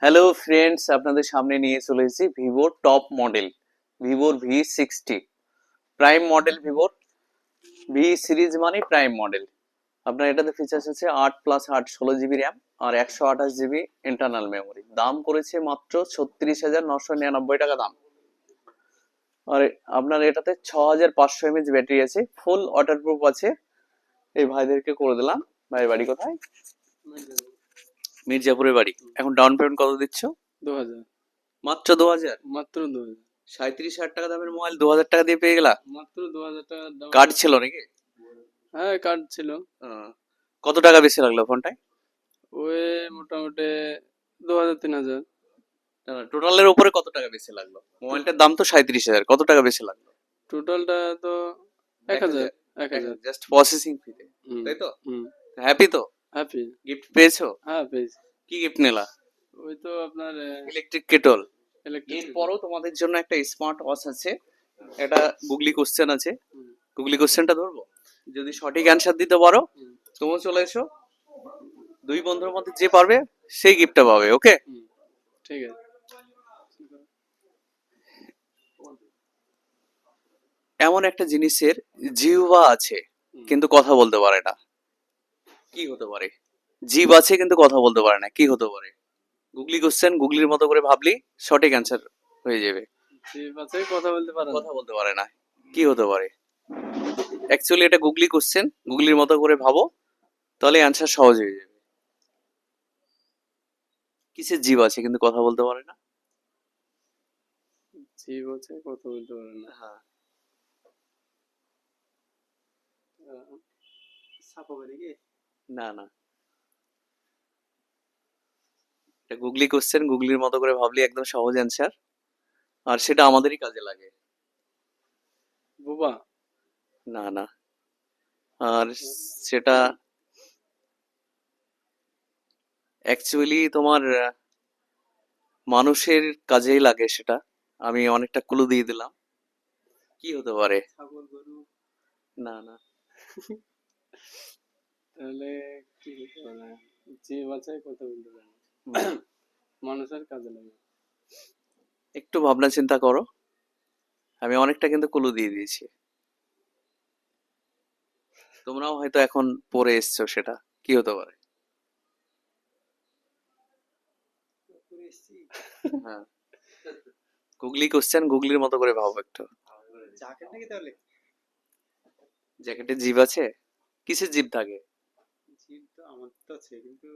Hello friends, আপনাদের সামনে নিয়ে চলে এসেছি ভিভোর টপ মডেল ভিভোর V60 প্রাইম মডেল। ভিভোর ভি সিরিজ মানে প্রাইম মডেল। আপনার এটাতে ফিচার্স আছে 8+8 16 জিবি র্যাম আর 128 জিবি ইন্টারনাল মেমোরি। দাম করেছে মাত্র 36,999 টাকা দাম। আর আপনার এটাতে 6500 mAh ব্যাটারি আছে, ফুল ওয়াটারপ্রুফ আছে। এই ভাইদেরকে করে দিলাম। ভাইয়ের বাড়ি কোথায়? মির্জাপুরের বাড়ি। এখন ডাউন পেমেন্ট কত দিচ্ছ? 2000, মাত্র 2000। মাত্র 2000, 37,000 টাকা দামের মোবাইল 2000 টাকা দিয়ে পেয়ে গেলা? মাত্র 2000 টাকা দাম। কার্ড ছিল নাকি? হ্যাঁ, কার্ড ছিল। কত টাকা বেশি লাগলো ফোনটায়? ওই মোটামুটি 2000 3000। টোটালের উপরে কত টাকা বেশি লাগলো? মোবাইলটার দাম তো 37,000, কত টাকা বেশি লাগলো? টোটালটা তো 1000 1000। জাস্ট প্রসেসিং ফিতে, তাই তো? হ্যাপি তো? হ্যাপি। গিফট পেয়েছো? হ্যাঁ, পেয়েছি। কি গিফট নিলা? ওই তো আপনার ইলেকট্রিক কেটল। ইলেকট্রিক। এরপরও তোমাদের জন্য একটা স্মার্ট ওয়াচ আছে। এটা গুগলি কোশ্চেন আছে। গুগলি কোশ্চেনটা ধরবো, যদি সঠিক অ্যান্সার দিতে পারো তোমরা চলে এসো। দুই বন্ধুর মধ্যে যে পারবে সেই গিফটটা পাবে। ওকে, ঠিক আছে। এমন একটা জিনিসের জিহ্বা আছে কিন্তু কথা বলতে পারে না, কি হতে পারে? জিভ আছে কিন্তু কথা বলতে পারে না, কি হতে পারে? গুগলি কোশ্চেন, গুগলির মতো করে ভাবলি সঠিক অ্যান্সার হয়ে যাবে। জিভ আছে, কথা বলতে পারে না। কথা বলতে পারে না, কি হতে পারে? অ্যাকচুয়ালি এটা গুগলি কোশ্চেন, গুগলির মতো করে ভাবো, তাহলে অ্যান্সার সহজ হয়ে যাবে। কিসের জিভ আছে কিন্তু কথা বলতে পারে না? জিভ আছে, কথা বলতে পারে না। হ্যাঁ, সাপ হবে নাকি? না না, এটা গুগলি কোশ্চেন, গুগলির মতো করে ভাবলি একদম সহজ অ্যান্সার, আর সেটা আমাদেরই কাজে লাগে। বোবা? না না, আর সেটা অ্যাকচুয়ালি তোমার মানুষের কাজেই লাগে সেটা। আমি অনেকটা ক্লু দিয়ে দিলাম, কি হতে পারে? ছাগল, গরু? না না, তাহলে কি হতে পারে? জিভ আছে, কথা বলতে পারে না। হুম, মানুষের কাজে লাগে। একটু ভাবনা চিন্তা করো, আমি অনেকটা কিন্তু ক্লু দিয়ে দিয়েছি। তোমরাও হয়তো এখন পড়ে এসছো সেটা, কি হতে পারে? হ্যাঁ, গুগলি কোশ্চেন, গুগলির মতো করে ভাবো একটু। জ্যাকেট নাকি তাহলে? জ্যাকেটে জিভ আছে? কিসের জিভ থাকে? জিভ তো আমার তো আছে, কিন্তু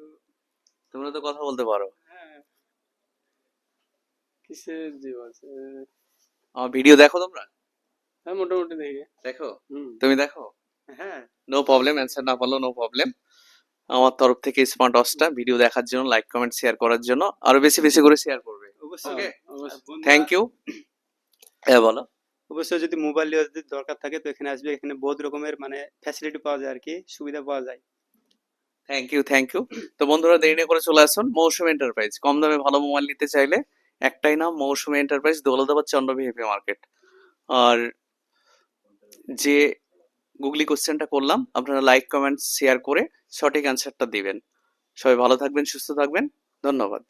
তোমরা তো কথা বলতে পারো। হ্যাঁ, কিসের জিভ আছে? আমার ভিডিও দেখো তোমরা? হ্যাঁ, মোটামুটি দেখি। দেখো? হুম। তুমি দেখো? হ্যাঁ। নো প্রবলেম, অ্যান্সার না পারলেও নো প্রবলেম। আমার তরফ থেকে স্মার্ট ওয়াচটা ভিডিও দেখার জন্য, লাইক কমেন্ট শেয়ার করার জন্য, আরো বেশি বেশি করে শেয়ার করবে। অবশ্যই। ওকে, অবশ্যই। Thank you. হ্যাঁ বলো। অবশ্যই যদি মোবাইল যদি দরকার থাকে তো এখানে আসবে, এখানে বহুত রকমের মানে ফ্যাসিলিটি পাওয়া যায় আর কি, সুবিধা পাওয়া যায়। Thank you, thank you. তো বন্ধুরা, দেরি না করে চলে আসুন মৌসুমী এন্টারপ্রাইজ। কম দামে ভালো মোবাইল নিতে চাইলে একটাই নাম, মৌসুমী এন্টারপ্রাইজ, দৌলতাবাদ চন্দ্র ভিপি মার্কেট। আর যে গুগলি কোশ্চেনটা করলাম, আপনারা লাইক কমেন্ট শেয়ার করে সঠিক অ্যান্সারটা দিবেন। সবাই ভালো থাকবেন, সুস্থ থাকবেন, ধন্যবাদ।